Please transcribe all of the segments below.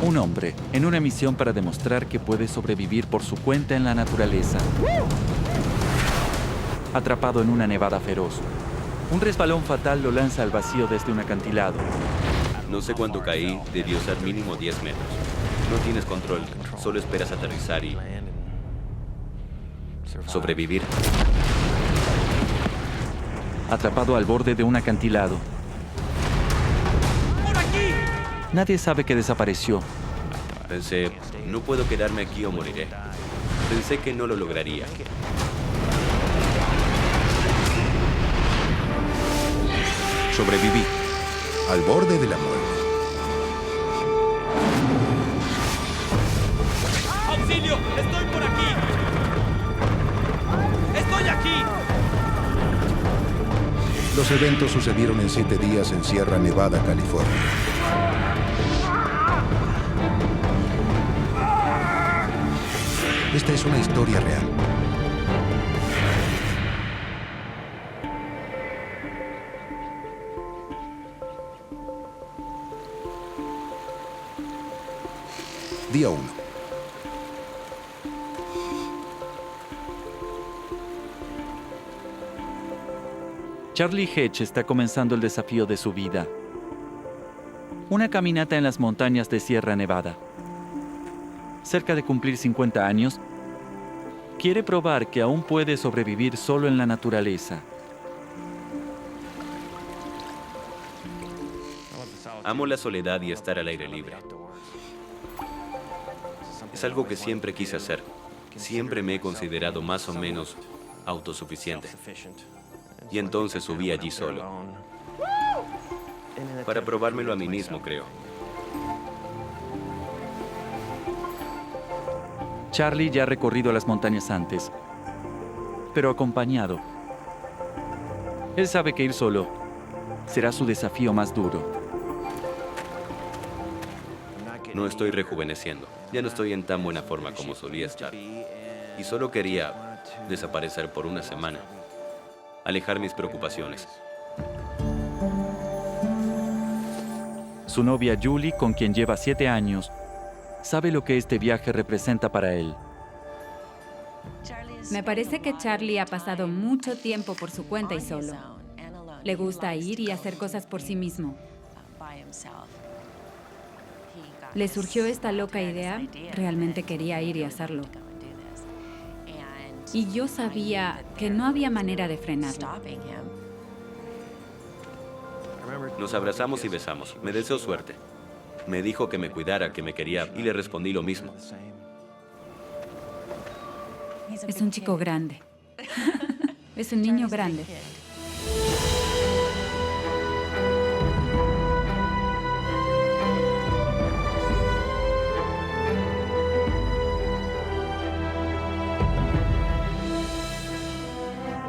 Un hombre, en una misión para demostrar que puede sobrevivir por su cuenta en la naturaleza. Atrapado en una nevada feroz. Un resbalón fatal lo lanza al vacío desde un acantilado. No sé cuánto caí, debió ser mínimo 10 metros. No tienes control, solo esperas aterrizar y sobrevivir. Atrapado al borde de un acantilado. ¡Por aquí! Nadie sabe que desapareció. Pensé, no puedo quedarme aquí o moriré. Pensé que no lo lograría. Sobreviví. Al borde de la muerte. ¡Auxilio! ¡Estoy por aquí! ¡Estoy aquí! Los eventos sucedieron en 7 días en Sierra Nevada, California. Esta es una historia real. Día 1. Charlie Hedge está comenzando el desafío de su vida. Una caminata en las montañas de Sierra Nevada. Cerca de cumplir 50 años, quiere probar que aún puede sobrevivir solo en la naturaleza. Amo la soledad y estar al aire libre. Es algo que siempre quise hacer. Siempre me he considerado más o menos autosuficiente. Y entonces subí allí solo. Para probármelo a mí mismo, creo. Charlie ya ha recorrido las montañas antes, pero acompañado. Él sabe que ir solo será su desafío más duro. No estoy rejuveneciendo. Ya no estoy en tan buena forma como solía estar. Y solo quería desaparecer por una semana. Alejar mis preocupaciones. Su novia Julie, con quien lleva 7 años, sabe lo que este viaje representa para él. Me parece que Charlie ha pasado mucho tiempo por su cuenta y solo. Le gusta ir y hacer cosas por sí mismo. Le surgió esta loca idea, realmente quería ir y hacerlo. Y yo sabía que no había manera de frenarlo. Nos abrazamos y besamos. Me deseó suerte. Me dijo que me cuidara, que me quería, y le respondí lo mismo. Es un chico grande. Es un niño grande.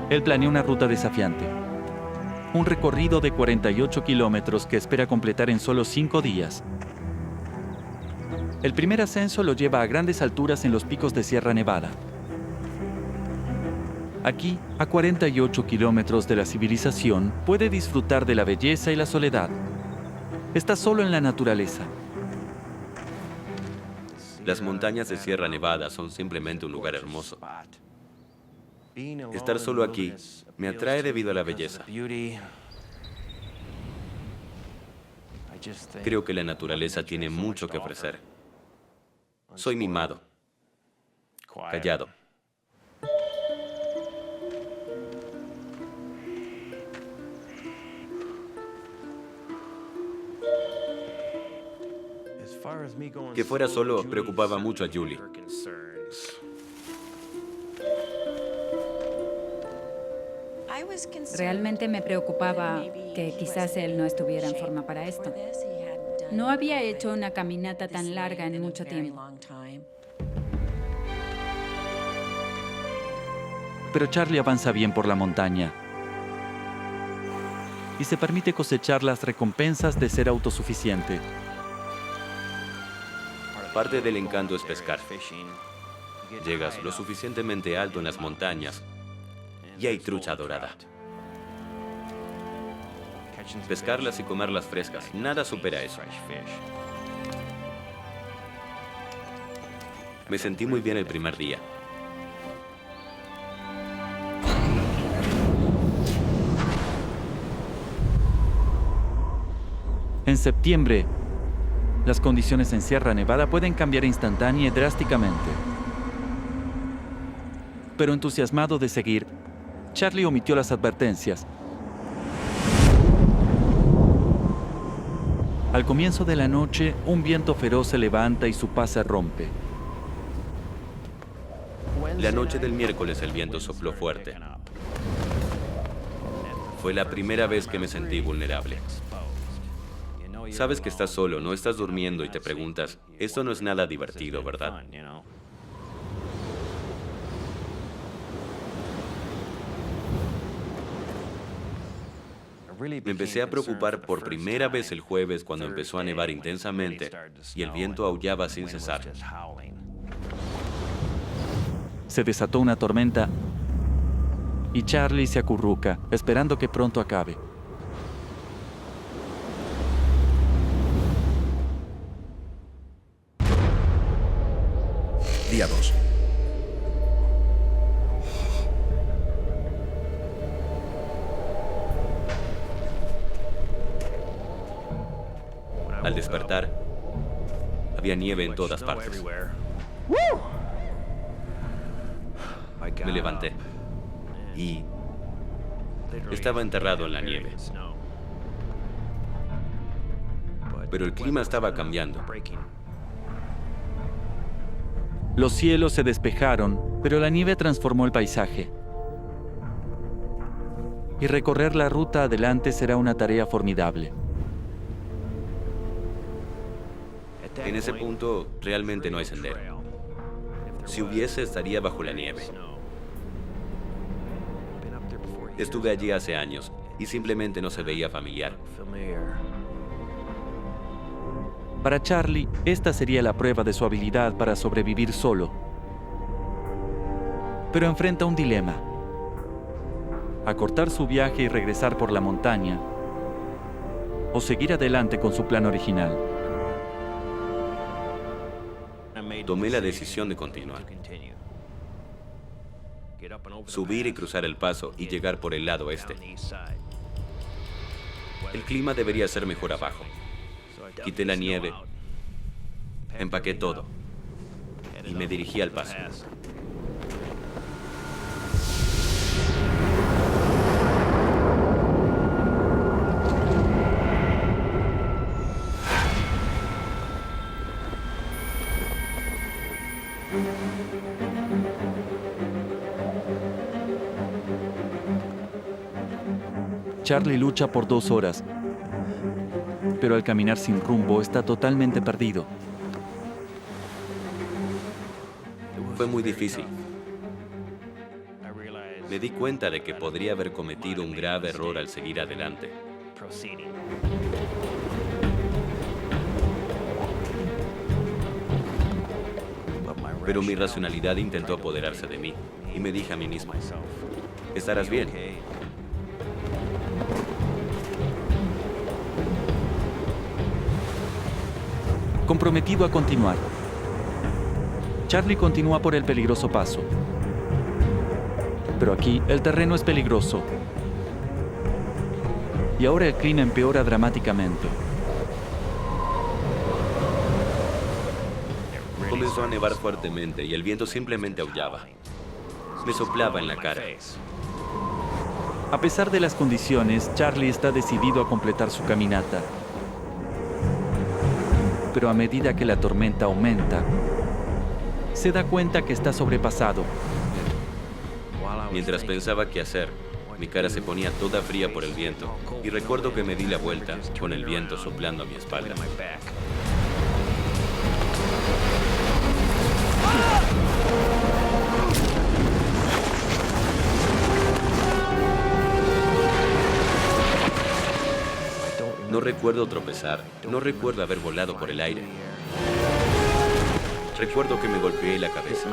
Él planea una ruta desafiante. Un recorrido de 48 kilómetros que espera completar en solo 5 días. El primer ascenso lo lleva a grandes alturas en los picos de Sierra Nevada. Aquí, a 48 kilómetros de la civilización, puede disfrutar de la belleza y la soledad. Está solo en la naturaleza. Las montañas de Sierra Nevada son simplemente un lugar hermoso. Estar solo aquí me atrae debido a la belleza. Creo que la naturaleza tiene mucho que ofrecer. Soy mimado, callado. Que fuera solo preocupaba mucho a Julie. Realmente me preocupaba que quizás él no estuviera en forma para esto. No había hecho una caminata tan larga en mucho tiempo. Pero Charlie avanza bien por la montaña y se permite cosechar las recompensas de ser autosuficiente. Parte del encanto es pescar. Llegas lo suficientemente alto en las montañas y hay trucha dorada. Pescarlas y comerlas frescas, nada supera eso. Me sentí muy bien el primer día. En septiembre, las condiciones en Sierra Nevada pueden cambiar instantánea y drásticamente. Pero entusiasmado de seguir, Charlie omitió las advertencias. Al comienzo de la noche, un viento feroz se levanta y su paz se rompe. La noche del miércoles el viento sopló fuerte. Fue la primera vez que me sentí vulnerable. Sabes que estás solo, no estás durmiendo y te preguntas, esto no es nada divertido, ¿verdad? Me empecé a preocupar por primera vez el jueves cuando empezó a nevar intensamente y el viento aullaba sin cesar. Se desató una tormenta y Charlie se acurruca, esperando que pronto acabe. Día 2. Al despertar, había nieve en todas partes. Me levanté y estaba enterrado en la nieve. Pero el clima estaba cambiando. Los cielos se despejaron, pero la nieve transformó el paisaje. Y recorrer la ruta adelante será una tarea formidable. En ese punto, realmente no hay sendero. Si hubiese, estaría bajo la nieve. Estuve allí hace años y simplemente no se veía familiar. Para Charlie, esta sería la prueba de su habilidad para sobrevivir solo. Pero enfrenta un dilema: acortar su viaje y regresar por la montaña, o seguir adelante con su plan original. Tomé la decisión de continuar. Subir y cruzar el paso y llegar por el lado este. El clima debería ser mejor abajo. Quité la nieve, empaqué todo y me dirigí al paso. Charlie lucha por 2 horas, pero al caminar sin rumbo está totalmente perdido. Fue muy difícil. Me di cuenta de que podría haber cometido un grave error al seguir adelante. Pero mi racionalidad intentó apoderarse de mí y me dije a mí mismo, estarás bien. Comprometido a continuar, Charlie continúa por el peligroso paso. Pero aquí el terreno es peligroso. Y ahora el clima empeora dramáticamente. Comenzó a nevar fuertemente y el viento simplemente aullaba. Me soplaba en la cara. A pesar de las condiciones, Charlie está decidido a completar su caminata. Pero a medida que la tormenta aumenta, se da cuenta que está sobrepasado. Mientras pensaba qué hacer, mi cara se ponía toda fría por el viento y recuerdo que me di la vuelta con el viento soplando a mi espalda. No recuerdo tropezar, no recuerdo haber volado por el aire. Recuerdo que me golpeé la cabeza.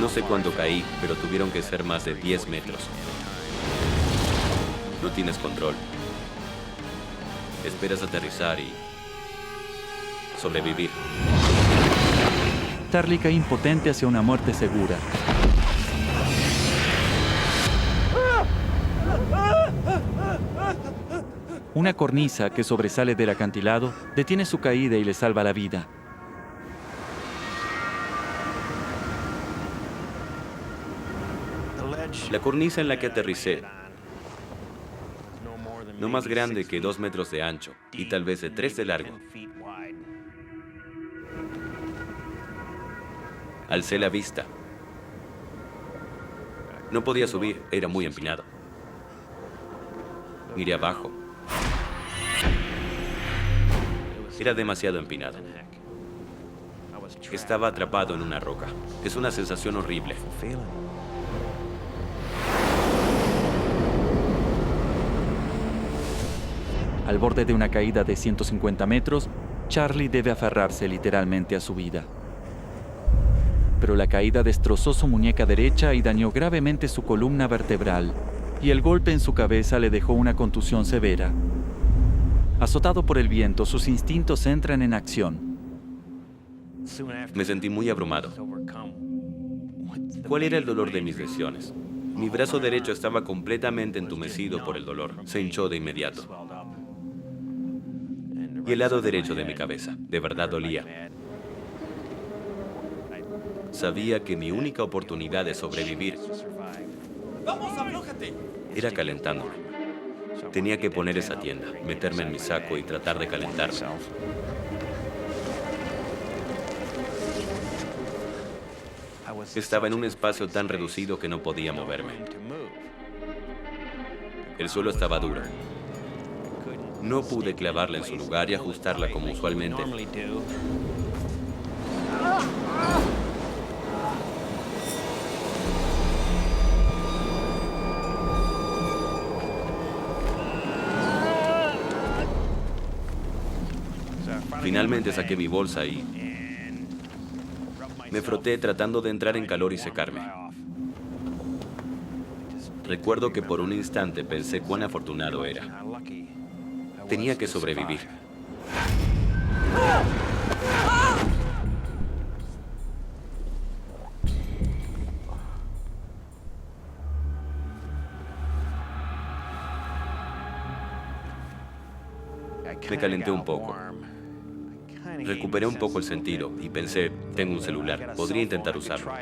No sé cuándo caí, pero tuvieron que ser más de 10 metros. No tienes control. Esperas aterrizar y sobrevivir. Charlie cae impotente hacia una muerte segura. Una cornisa que sobresale del acantilado detiene su caída y le salva la vida. La cornisa en la que aterricé, no más grande que 2 metros de ancho y tal vez de 3 de largo. Alcé la vista. No podía subir, era muy empinado. Miré abajo. Era demasiado empinado. Estaba atrapado en una roca. Es una sensación horrible. Al borde de una caída de 150 metros, Charlie debe aferrarse literalmente a su vida. Pero la caída destrozó su muñeca derecha y dañó gravemente su columna vertebral, y el golpe en su cabeza le dejó una contusión severa. Azotado por el viento, sus instintos entran en acción. Me sentí muy abrumado. ¿Cuál era el dolor de mis lesiones? Mi brazo derecho estaba completamente entumecido por el dolor. Se hinchó de inmediato. Y el lado derecho de mi cabeza, de verdad dolía. Sabía que mi única oportunidad de sobrevivir ¡Vamos, aflójate! era calentándome. Tenía que poner esa tienda, meterme en mi saco y tratar de calentarme. Estaba en un espacio tan reducido que no podía moverme. El suelo estaba duro. No pude clavarla en su lugar y ajustarla como usualmente. Finalmente saqué mi bolsa y me froté tratando de entrar en calor y secarme. Recuerdo que por un instante pensé cuán afortunado era. Tenía que sobrevivir. Me calenté un poco. Recuperé un poco el sentido y pensé, tengo un celular, podría intentar usarlo.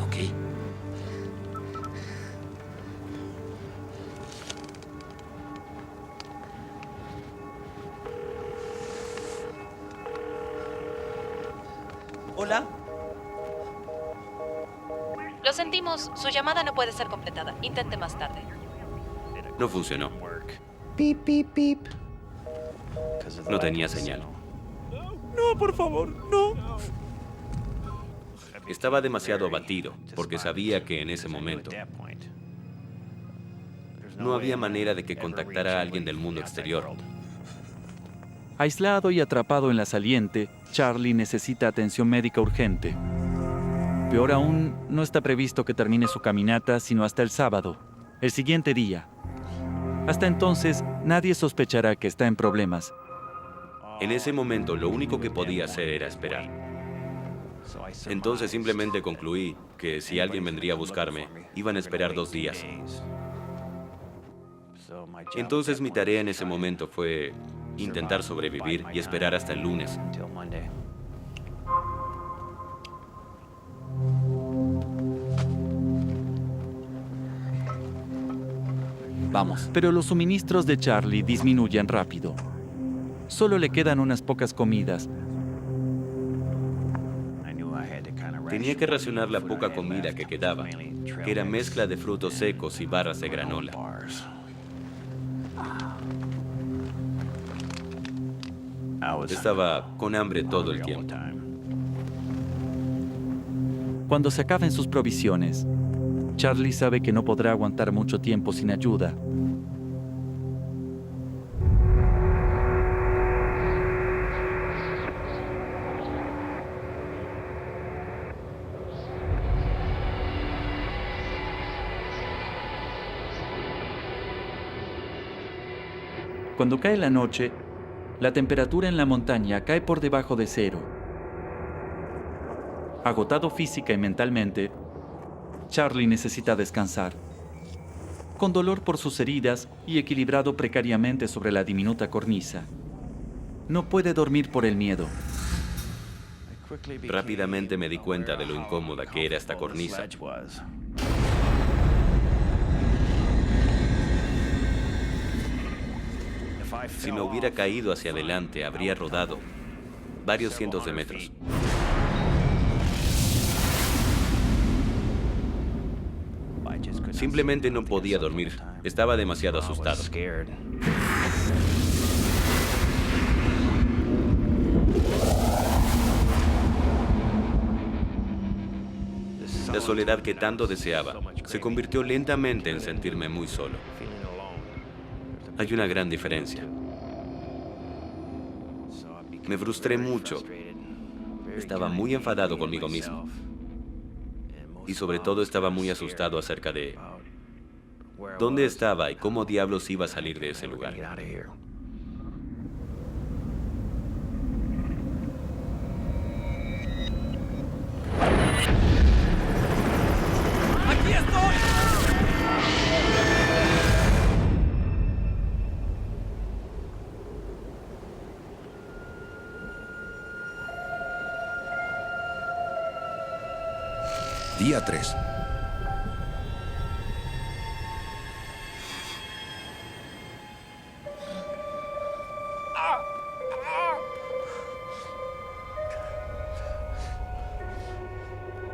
Ok. Hola. Lo sentimos, su llamada no puede ser completada. Intente más tarde. No funcionó. Beep, beep, beep. No tenía señal. No, por favor, no. Estaba demasiado abatido porque sabía que en ese momento no había manera de que contactara a alguien del mundo exterior. Aislado y atrapado en la saliente, Charlie necesita atención médica urgente. Peor aún, no está previsto que termine su caminata sino hasta el sábado, el siguiente día. Hasta entonces, nadie sospechará que está en problemas. En ese momento, lo único que podía hacer era esperar. Entonces simplemente concluí que si alguien vendría a buscarme, iban a esperar 2 días. Entonces mi tarea en ese momento fue intentar sobrevivir y esperar hasta el lunes. Vamos. Pero los suministros de Charlie disminuyen rápido. Solo le quedan unas pocas comidas. Tenía que racionar la poca comida que quedaba, que era mezcla de frutos secos y barras de granola. Estaba con hambre todo el tiempo. Cuando se acaben sus provisiones, Charlie sabe que no podrá aguantar mucho tiempo sin ayuda. Cuando cae la noche, la temperatura en la montaña cae por debajo de cero. Agotado física y mentalmente, Charlie necesita descansar. Con dolor por sus heridas y equilibrado precariamente sobre la diminuta cornisa. No puede dormir por el miedo. Rápidamente me di cuenta de lo incómoda que era esta cornisa. Si me hubiera caído hacia adelante, habría rodado varios cientos de metros. Simplemente no podía dormir. Estaba demasiado asustado. La soledad que tanto deseaba se convirtió lentamente en sentirme muy solo. Hay una gran diferencia. Me frustré mucho. Estaba muy enfadado conmigo mismo. Y sobre todo estaba muy asustado acerca de dónde estaba y cómo diablos iba a salir de ese lugar. ¡Aquí estoy! Día 3.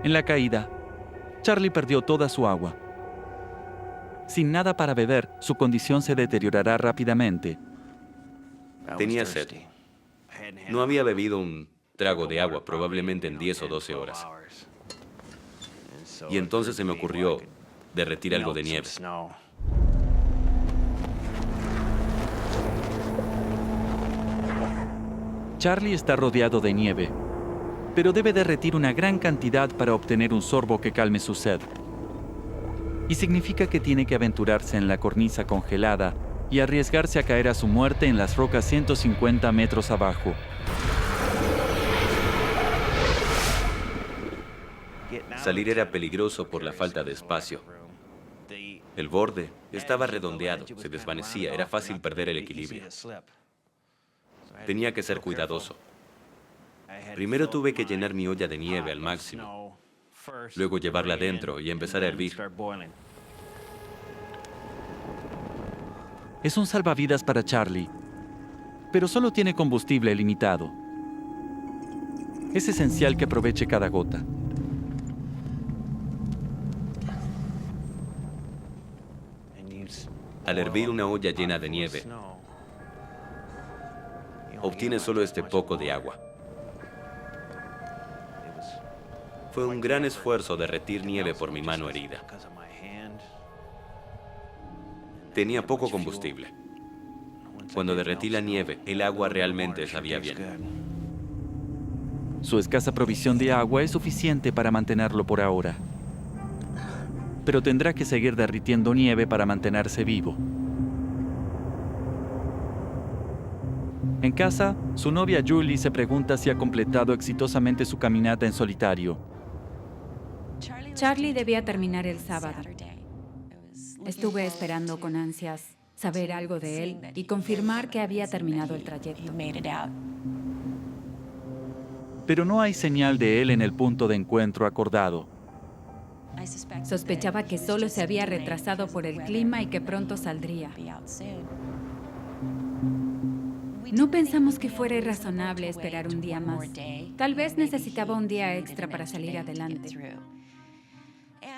En la caída, Charlie perdió toda su agua. Sin nada para beber, su condición se deteriorará rápidamente. Tenía sed. No había bebido un trago de agua probablemente en 10 o 12 horas. Y entonces se me ocurrió derretir algo de nieve. Charlie está rodeado de nieve, pero debe derretir una gran cantidad para obtener un sorbo que calme su sed. Y significa que tiene que aventurarse en la cornisa congelada y arriesgarse a caer a su muerte en las rocas 150 metros abajo. Salir era peligroso por la falta de espacio. El borde estaba redondeado, se desvanecía, era fácil perder el equilibrio. Tenía que ser cuidadoso. Primero tuve que llenar mi olla de nieve al máximo, luego llevarla adentro y empezar a hervir. Es un salvavidas para Charlie, pero solo tiene combustible limitado. Es esencial que aproveche cada gota. Al hervir una olla llena de nieve, obtiene solo este poco de agua. Fue un gran esfuerzo derretir nieve por mi mano herida. Tenía poco combustible. Cuando derretí la nieve, el agua realmente sabía bien. Su escasa provisión de agua es suficiente para mantenerlo por ahora. Pero tendrá que seguir derritiendo nieve para mantenerse vivo. En casa, su novia Julie se pregunta si ha completado exitosamente su caminata en solitario. Charlie debía terminar el sábado. Estuve esperando con ansias saber algo de él y confirmar que había terminado el trayecto. Pero no hay señal de él en el punto de encuentro acordado. Sospechaba que solo se había retrasado por el clima y que pronto saldría. No pensamos que fuera irrazonable esperar un día más. Tal vez necesitaba un día extra para salir adelante.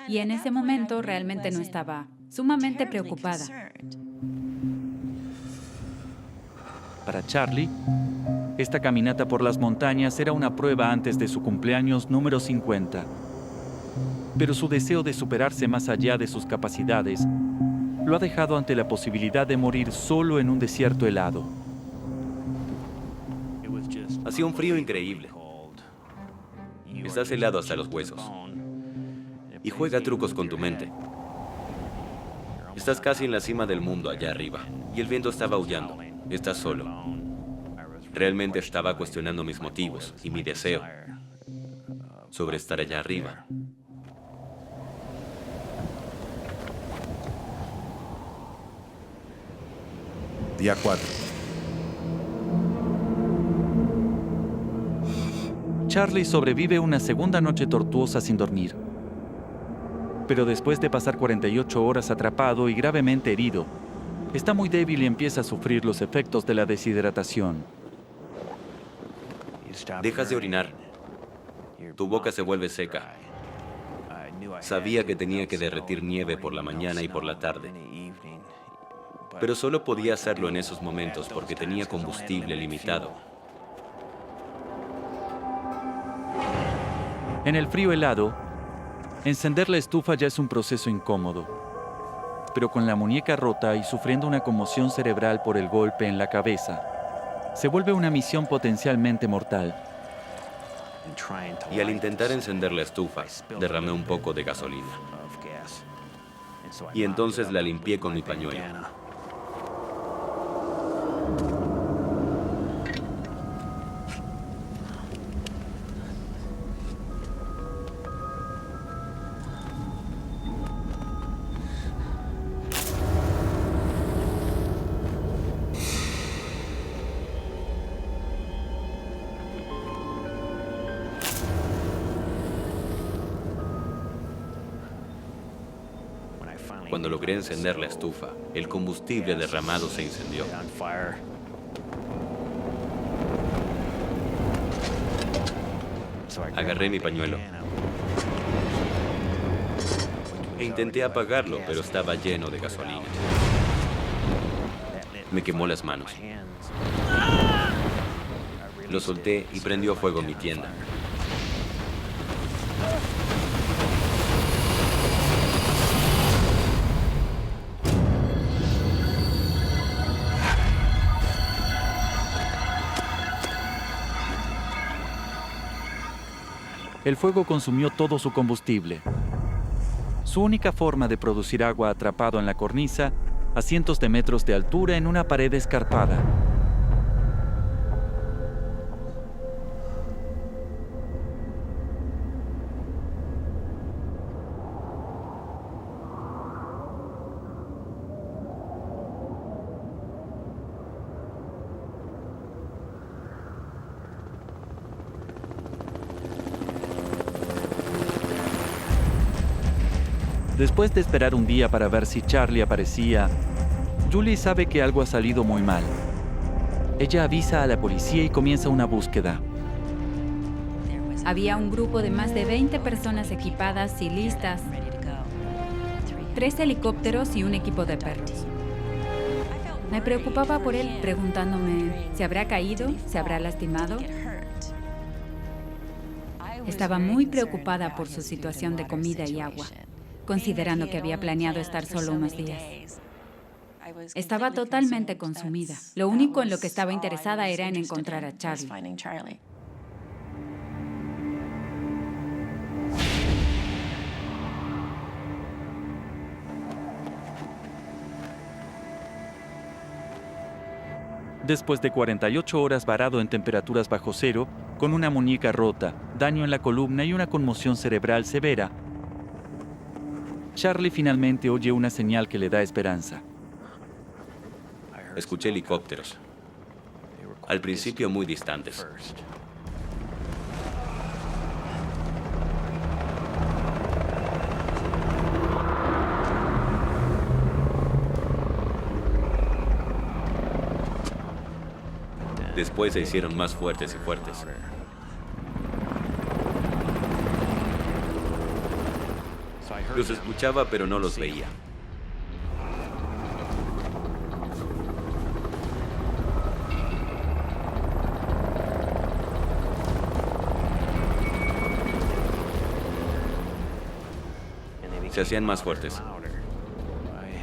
Y en ese momento realmente no estaba sumamente preocupada. Para Charlie, esta caminata por las montañas era una prueba antes de su cumpleaños número 50. Pero su deseo de superarse más allá de sus capacidades lo ha dejado ante la posibilidad de morir solo en un desierto helado. Hacía un frío increíble. Estás helado hasta los huesos. Y juega trucos con tu mente. Estás casi en la cima del mundo allá arriba, y el viento estaba aullando. Estás solo. Realmente estaba cuestionando mis motivos y mi deseo sobre estar allá arriba. Día 4. Charlie sobrevive una segunda noche tortuosa sin dormir. Pero después de pasar 48 horas atrapado y gravemente herido, está muy débil y empieza a sufrir los efectos de la deshidratación. Dejas de orinar. Tu boca se vuelve seca. Sabía que tenía que derretir nieve por la mañana y por la tarde. Pero solo podía hacerlo en esos momentos porque tenía combustible limitado. En el frío helado, encender la estufa ya es un proceso incómodo. Pero con la muñeca rota y sufriendo una conmoción cerebral por el golpe en la cabeza, se vuelve una misión potencialmente mortal. Y al intentar encender la estufa, derramé un poco de gasolina. Y entonces la limpié con mi pañuelo. Cuando logré encender la estufa, el combustible derramado se incendió. Agarré mi pañuelo e intenté apagarlo, pero estaba lleno de gasolina. Me quemó las manos. Lo solté y prendió fuego mi tienda. El fuego consumió todo su combustible. Su única forma de producir agua atrapado en la cornisa, a cientos de metros de altura en una pared escarpada. Después de esperar un día para ver si Charlie aparecía, Julie sabe que algo ha salido muy mal. Ella avisa a la policía y comienza una búsqueda. Había un grupo de más de 20 personas equipadas y listas, 3 helicópteros y un equipo de perros. Me preocupaba por él, preguntándome, ¿se habrá caído? ¿Se habrá lastimado? Estaba muy preocupada por su situación de comida y agua, considerando que había planeado estar solo unos días. Estaba totalmente consumida. Lo único en lo que estaba interesada era en encontrar a Charlie. Después de 48 horas varado en temperaturas bajo cero, con una muñeca rota, daño en la columna y una conmoción cerebral severa, Charlie finalmente oye una señal que le da esperanza. Escuché helicópteros. Al principio muy distantes. Después se hicieron más fuertes y fuertes. Los escuchaba, pero no los veía. Se hacían más fuertes.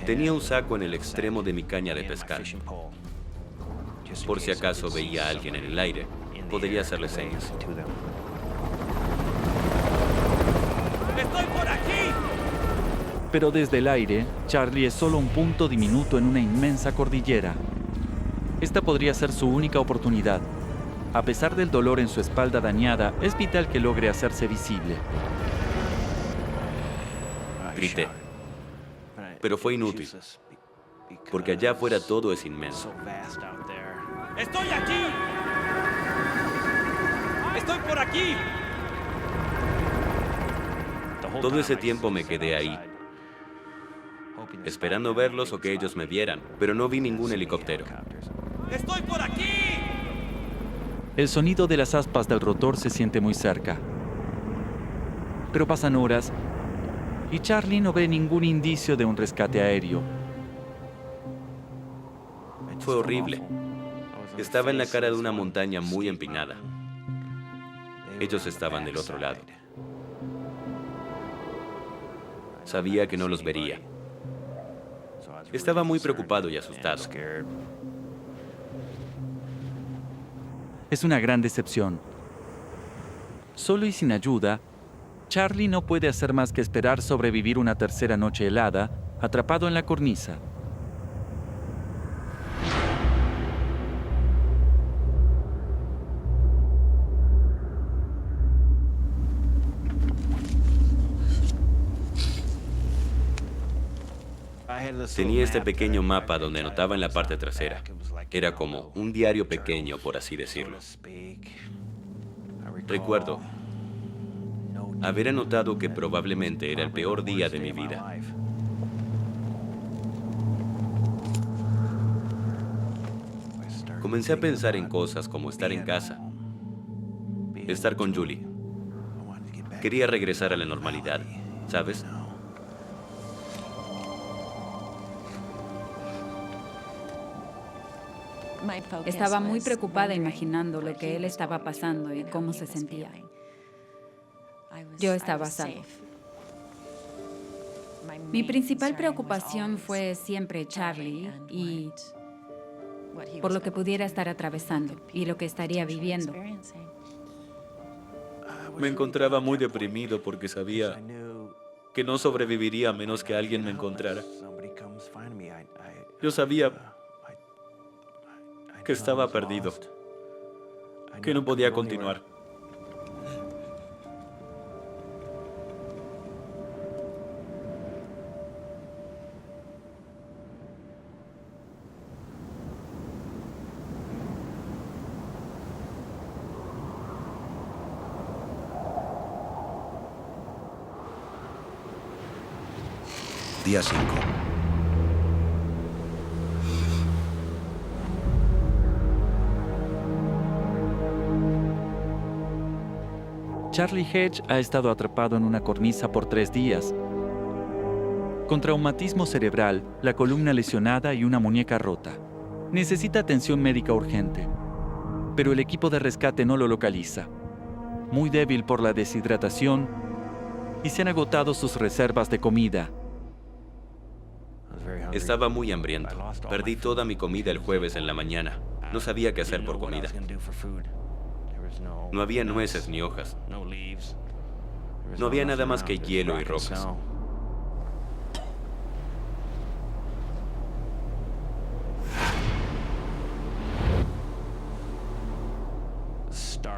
Tenía un saco en el extremo de mi caña de pescar. Por si acaso veía a alguien en el aire, podría hacerle señas. ¡Estoy por aquí! Pero desde el aire, Charlie es solo un punto diminuto en una inmensa cordillera. Esta podría ser su única oportunidad. A pesar del dolor en su espalda dañada, es vital que logre hacerse visible. Grité. Pero fue inútil, porque allá afuera todo es inmenso. ¡Estoy aquí! ¡Estoy por aquí! Todo ese tiempo me quedé ahí, esperando verlos o que ellos me vieran, pero no vi ningún helicóptero. ¡Estoy por aquí! El sonido de las aspas del rotor se siente muy cerca. Pero pasan horas y Charlie no ve ningún indicio de un rescate aéreo. Fue horrible. Estaba en la cara de una montaña muy empinada. Ellos estaban del otro lado. Sabía que no los vería. Estaba muy preocupado y asustado. Es una gran decepción. Solo y sin ayuda, Charlie no puede hacer más que esperar sobrevivir una tercera noche helada, atrapado en la cornisa. Tenía este pequeño mapa donde anotaba en la parte trasera. Era como un diario pequeño, por así decirlo. Recuerdo haber anotado que probablemente era el peor día de mi vida. Comencé a pensar en cosas como estar en casa, estar con Julie. Quería regresar a la normalidad, ¿sabes? Estaba muy preocupada imaginando lo que él estaba pasando y cómo se sentía. Yo estaba a salvo. Mi principal preocupación fue siempre Charlie y por lo que pudiera estar atravesando y lo que estaría viviendo. Me encontraba muy deprimido porque sabía que no sobreviviría a menos que alguien me encontrara. Yo sabía que estaba perdido, que no podía continuar. Día 5. Charlie Hedge ha estado atrapado en una cornisa por 3 días, con traumatismo cerebral, la columna lesionada y una muñeca rota. Necesita atención médica urgente, pero el equipo de rescate no lo localiza. Muy débil por la deshidratación y se han agotado sus reservas de comida. Estaba muy hambriento. Perdí toda mi comida el jueves en la mañana. No sabía qué hacer por comida. No había nueces ni hojas. No había nada más que hielo y rocas.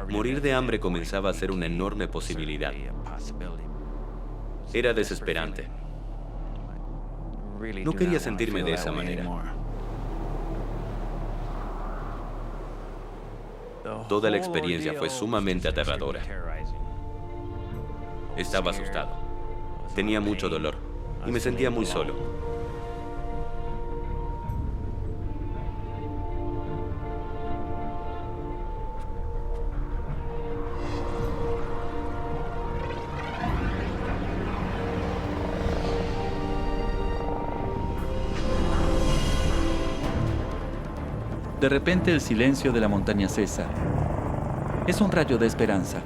Morir de hambre comenzaba a ser una enorme posibilidad. Era desesperante. No quería sentirme de esa manera. Toda la experiencia fue sumamente aterradora. Estaba asustado. Tenía mucho dolor y me sentía muy solo. De repente el silencio de la montaña cesa. Es un rayo de esperanza.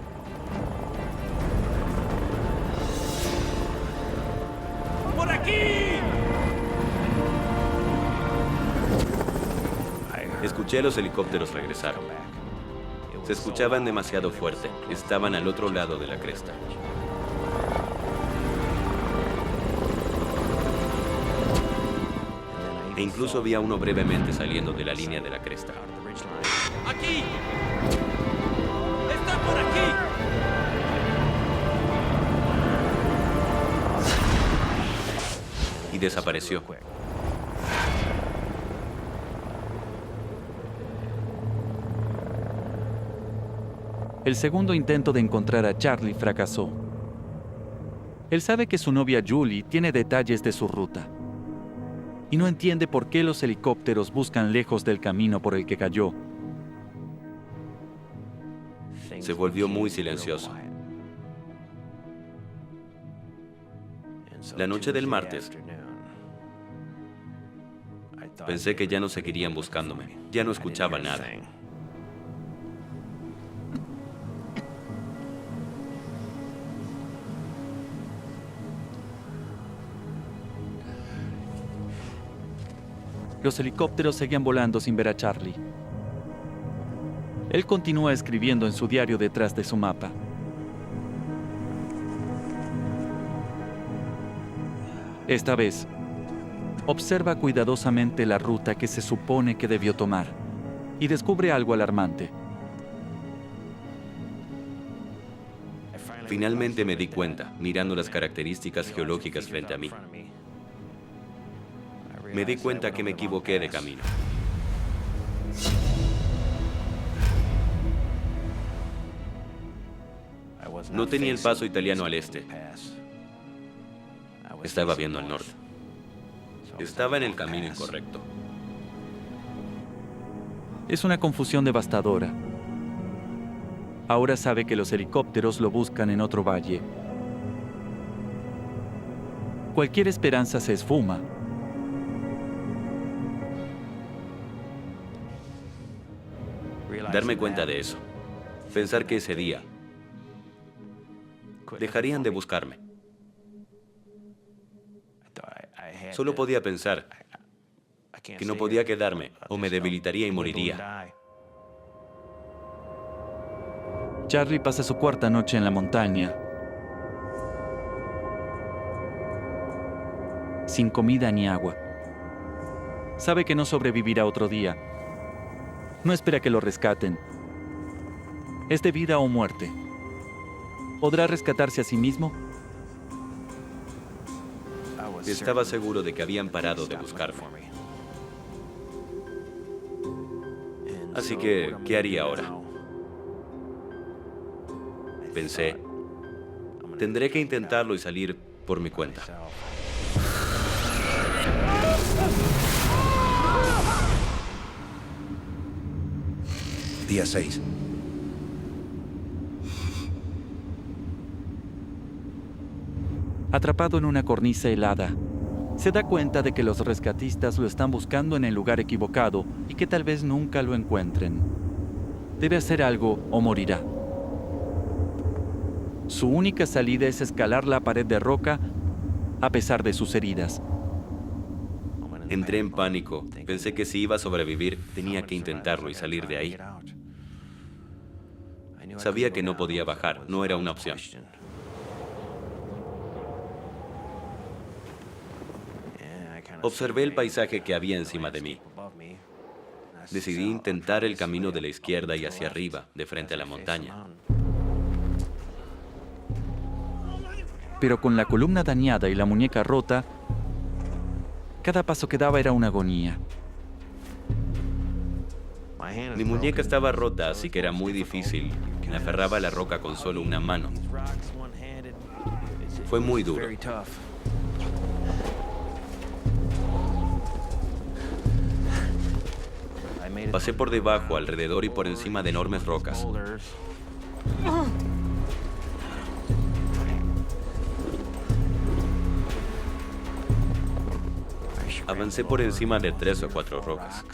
¡Por aquí! Escuché a los helicópteros regresar. Se escuchaban demasiado fuerte. Estaban al otro lado de la cresta. E incluso vi a uno brevemente saliendo de la línea de la cresta. ¡Aquí! ¡Estoy por aquí! Y desapareció. El segundo intento de encontrar a Charlie fracasó. Él sabe que su novia Julie tiene detalles de su ruta y no entiende por qué los helicópteros buscan lejos del camino por el que cayó. Se volvió muy silencioso. La noche del martes, pensé que ya no seguirían buscándome. Ya no escuchaba nada. Los helicópteros seguían volando sin ver a Charlie. Él continúa escribiendo en su diario detrás de su mapa. Esta vez, observa cuidadosamente la ruta que se supone que debió tomar y descubre algo alarmante. Finalmente me di cuenta, mirando las características geológicas frente a mí. Me di cuenta que me equivoqué de camino. No tenía el paso italiano al este. Estaba viendo al norte. Estaba en el camino incorrecto. Es una confusión devastadora. Ahora sabe que los helicópteros lo buscan en otro valle. Cualquier esperanza se esfuma. Darme cuenta de eso. Pensar que ese día dejarían de buscarme. Solo podía pensar que no podía quedarme o me debilitaría y moriría. Charlie pasa su cuarta noche en la montaña, sin comida ni agua. Sabe que no sobrevivirá otro día. No espera que lo rescaten. Es de vida o muerte. ¿Podrá rescatarse a sí mismo? Estaba seguro de que habían parado de buscarme. Así que, ¿qué haría ahora? Pensé, tendré que intentarlo y salir por mi cuenta. Día 6. Atrapado en una cornisa helada, se da cuenta de que los rescatistas lo están buscando en el lugar equivocado y que tal vez nunca lo encuentren. Debe hacer algo o morirá. Su única salida es escalar la pared de roca a pesar de sus heridas. Entré en pánico. Pensé que si iba a sobrevivir, tenía que intentarlo y salir de ahí. Sabía que no podía bajar, no era una opción. Observé el paisaje que había encima de mí. Decidí intentar el camino de la izquierda y hacia arriba, de frente a la montaña. Pero con la columna dañada y la muñeca rota, cada paso que daba era una agonía. Mi muñeca estaba rota, así que era muy difícil. Me aferraba a la roca con solo una mano. Fue muy duro. Pasé por debajo, alrededor y por encima de enormes rocas. Avancé por encima de 3 o 4 rocas.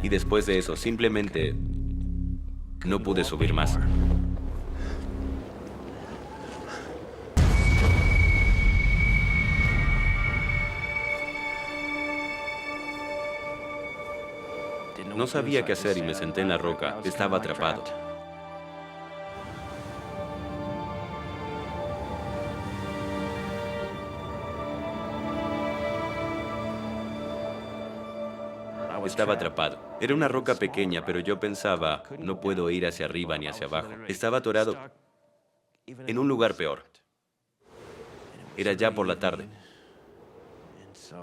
Y después de eso, simplemente no pude subir más. No sabía qué hacer y me senté en la roca. Estaba atrapado. Estaba atrapado. Era una roca pequeña, pero yo pensaba, no puedo ir hacia arriba ni hacia abajo. Estaba atorado en un lugar peor. Era ya por la tarde.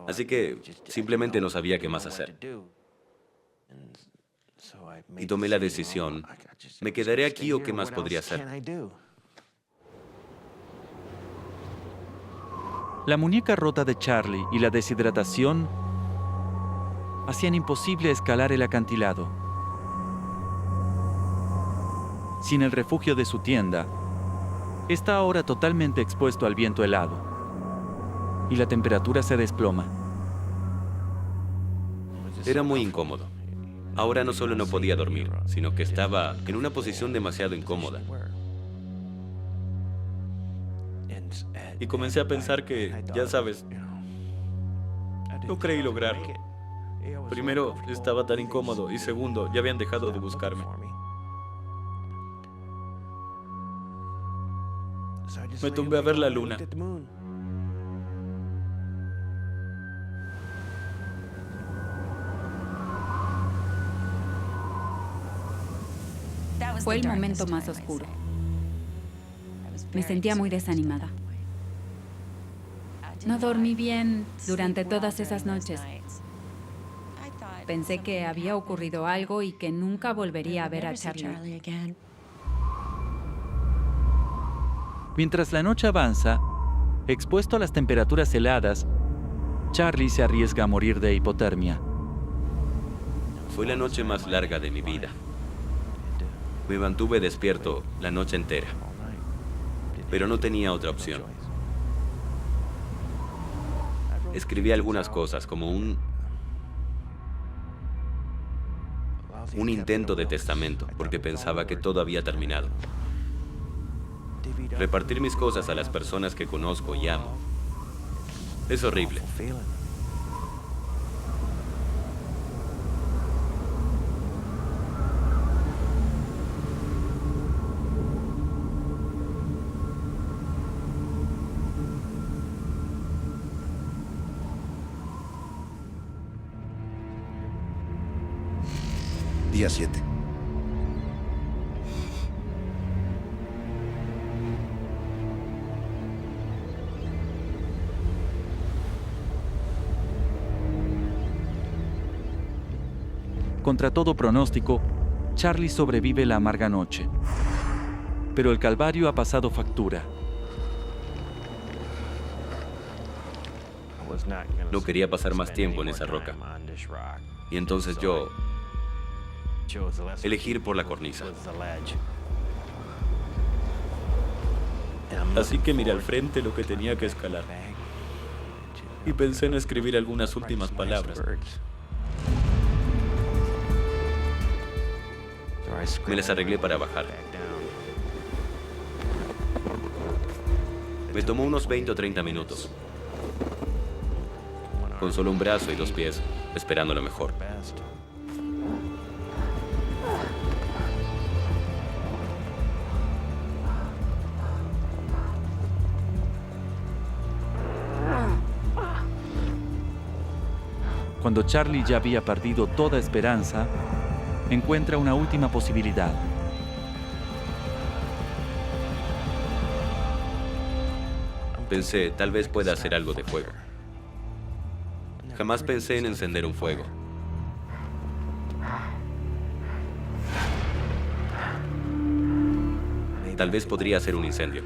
Así que simplemente no sabía qué más hacer. Y tomé la decisión, ¿me quedaré aquí o qué más podría hacer? La muñeca rota de Charlie y la deshidratación hacían imposible escalar el acantilado. Sin el refugio de su tienda, está ahora totalmente expuesto al viento helado y la temperatura se desploma. Era muy incómodo. Ahora no solo no podía dormir, sino que estaba en una posición demasiado incómoda. Y comencé a pensar que, ya sabes, no creí lograrlo. Primero, estaba tan incómodo y segundo, ya habían dejado de buscarme. Me tumbé a ver la luna. Fue el momento más oscuro. Me sentía muy desanimada. No dormí bien durante todas esas noches. Pensé que había ocurrido algo y que nunca volvería a ver a Charlie. Mientras la noche avanza, expuesto a las temperaturas heladas, Charlie se arriesga a morir de hipotermia. Fue la noche más larga de mi vida. Me mantuve despierto la noche entera, pero no tenía otra opción. Escribí algunas cosas como un intento de testamento, porque pensaba que todo había terminado. Repartir mis cosas a las personas que conozco y amo es horrible. Día 7. Contra todo pronóstico, Charlie sobrevive la amarga noche. Pero el calvario ha pasado factura. No quería pasar más tiempo en esa roca. Y entonces yo elegí ir por la cornisa. Así que miré al frente lo que tenía que escalar. Y pensé en escribir algunas últimas palabras. Me las arreglé para bajar. Me tomó unos 20 o 30 minutos. Con solo un brazo y 2 pies, esperando lo mejor. Cuando Charlie ya había perdido toda esperanza, encuentra una última posibilidad. Pensé, tal vez pueda hacer algo de fuego. Jamás pensé en encender un fuego. Tal vez podría hacer un incendio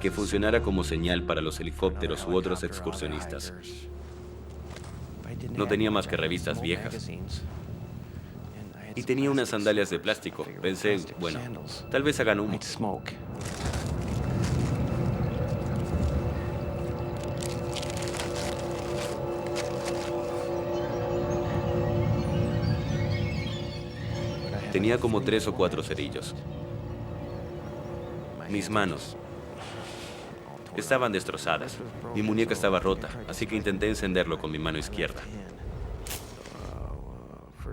que funcionara como señal para los helicópteros u otros excursionistas. No tenía más que revistas viejas. Y tenía unas sandalias de plástico. Pensé, bueno, tal vez hagan humo. Tenía como 3 o 4 cerillos. Mis manos estaban destrozadas. Mi muñeca estaba rota, así que intenté encenderlo con mi mano izquierda.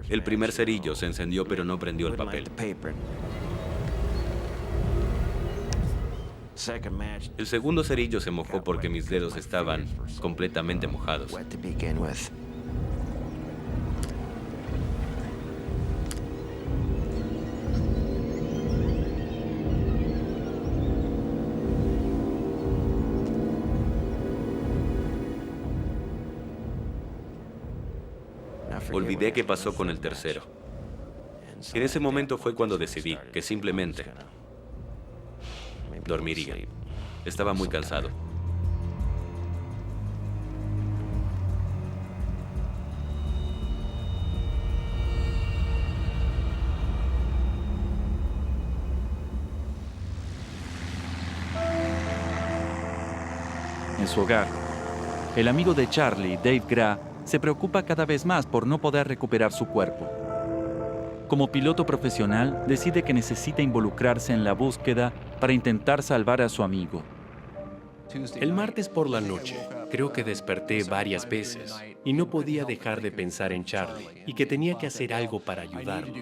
El primer cerillo se encendió, pero no prendió el papel. El segundo cerillo se mojó porque mis dedos estaban completamente mojados. Olvidé qué pasó con el tercero. En ese momento fue cuando decidí que simplemente dormiría. Estaba muy cansado. En su hogar, el amigo de Charlie, Dave Gra, se preocupa cada vez más por no poder recuperar su cuerpo. Como piloto profesional, decide que necesita involucrarse en la búsqueda para intentar salvar a su amigo. El martes por la noche, creo que desperté varias veces y no podía dejar de pensar en Charlie y que tenía que hacer algo para ayudarlo.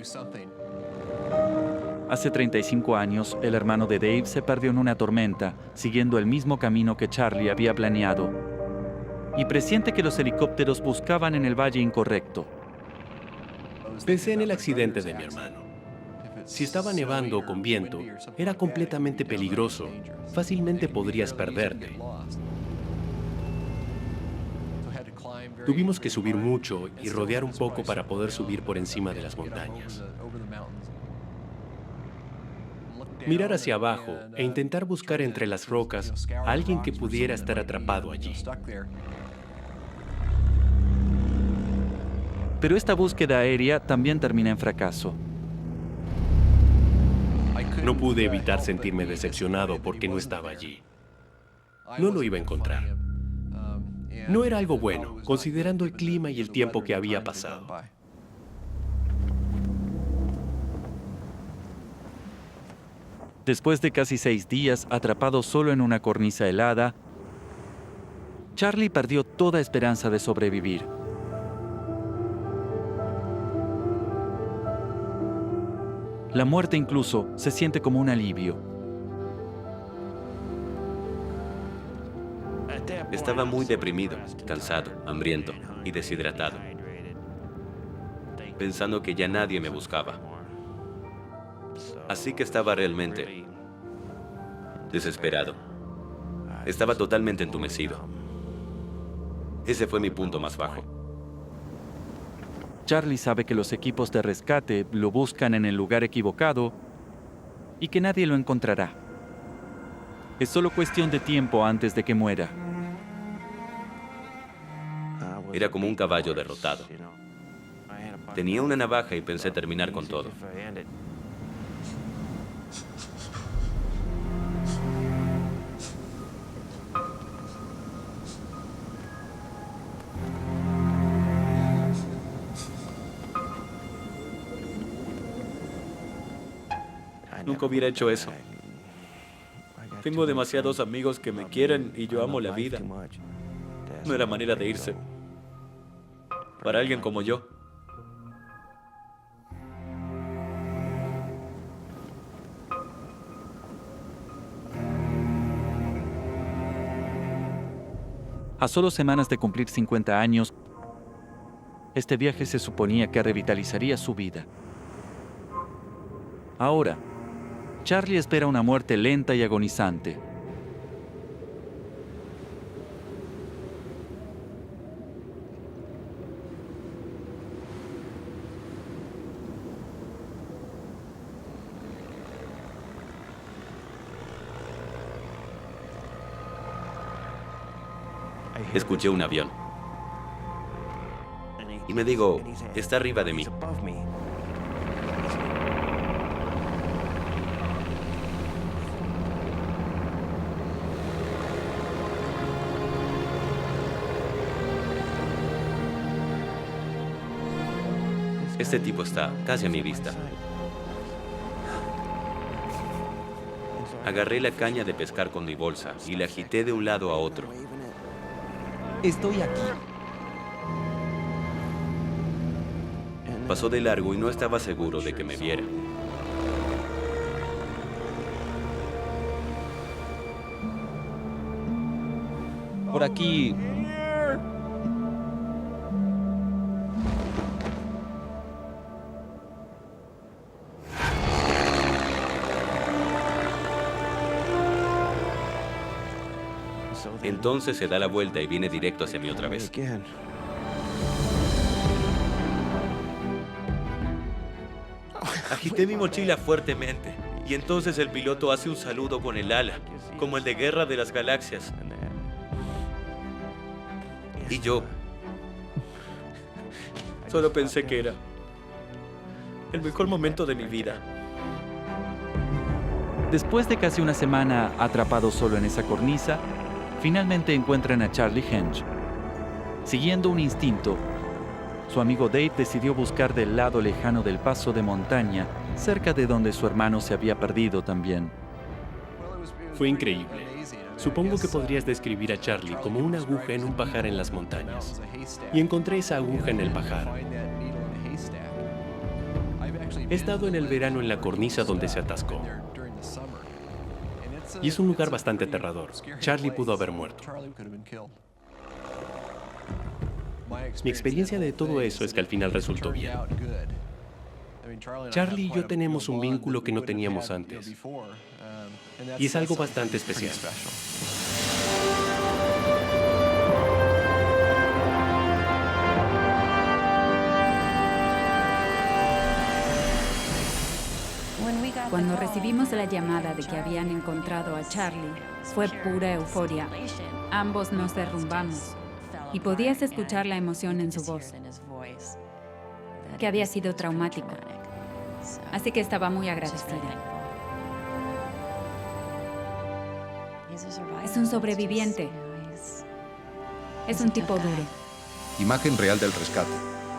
Hace 35 años, el hermano de Dave se perdió en una tormenta, siguiendo el mismo camino que Charlie había planeado, y presiente que los helicópteros buscaban en el valle incorrecto. Pensé en el accidente de mi hermano. Si estaba nevando o con viento, era completamente peligroso. Fácilmente podrías perderte. Tuvimos que subir mucho y rodear un poco para poder subir por encima de las montañas. Mirar hacia abajo e intentar buscar entre las rocas a alguien que pudiera estar atrapado allí. Pero esta búsqueda aérea también termina en fracaso. No pude evitar sentirme decepcionado porque no estaba allí. No lo iba a encontrar. No era algo bueno, considerando el clima y el tiempo que había pasado. Después de casi 6 días atrapado solo en una cornisa helada, Charlie perdió toda esperanza de sobrevivir. La muerte incluso se siente como un alivio. Estaba muy deprimido, cansado, hambriento y deshidratado, pensando que ya nadie me buscaba. Así que estaba realmente desesperado. Estaba totalmente entumecido. Ese fue mi punto más bajo. Charlie sabe que los equipos de rescate lo buscan en el lugar equivocado y que nadie lo encontrará. Es solo cuestión de tiempo antes de que muera. Era como un caballo derrotado. Tenía una navaja y pensé terminar con todo. Nunca hubiera hecho eso. Tengo demasiados amigos que me quieren y yo amo la vida. No era manera de irse. Para alguien como yo. A solo semanas de cumplir 50 años, este viaje se suponía que revitalizaría su vida. Ahora, Charlie espera una muerte lenta y agonizante. Escuché un avión. Y me digo, está arriba de mí. Este tipo está casi a mi vista. Agarré la caña de pescar con mi bolsa y la agité de un lado a otro. Estoy aquí. Pasó de largo y no estaba seguro de que me viera. Por aquí. Entonces se da la vuelta y viene directo hacia mí otra vez. Agité mi mochila fuertemente y entonces el piloto hace un saludo con el ala, como el de Guerra de las Galaxias. Y yo solo pensé que era el mejor momento de mi vida. Después de casi una semana atrapado solo en esa cornisa, finalmente encuentran a Charlie Henge. Siguiendo un instinto, su amigo Dave decidió buscar del lado lejano del paso de montaña, cerca de donde su hermano se había perdido también. Fue increíble. Supongo que podrías describir a Charlie como una aguja en un pajar en las montañas. Y encontré esa aguja en el pajar. He estado en el verano en la cornisa donde se atascó. Y es un lugar bastante aterrador. Charlie pudo haber muerto. Mi experiencia de todo eso es que al final resultó bien. Charlie y yo tenemos un vínculo que no teníamos antes. Y es algo bastante especial. Cuando recibimos la llamada de que habían encontrado a Charlie, fue pura euforia. Ambos nos derrumbamos y podías escuchar la emoción en su voz, que había sido traumático. Así que estaba muy agradecida. Es un sobreviviente. Es un tipo duro. Imagen real del rescate.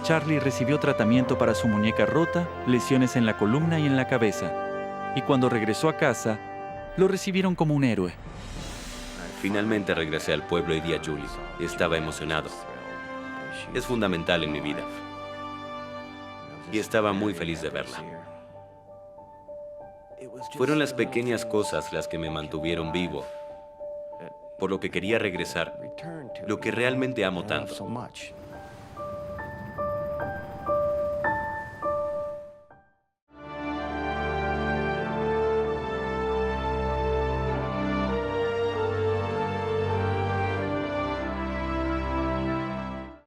Charlie recibió tratamiento para su muñeca rota, lesiones en la columna y en la cabeza. Y cuando regresó a casa, lo recibieron como un héroe. Finalmente regresé al pueblo y vi a Julie. Estaba emocionado. Es fundamental en mi vida. Y estaba muy feliz de verla. Fueron las pequeñas cosas las que me mantuvieron vivo, por lo que quería regresar, lo que realmente amo tanto.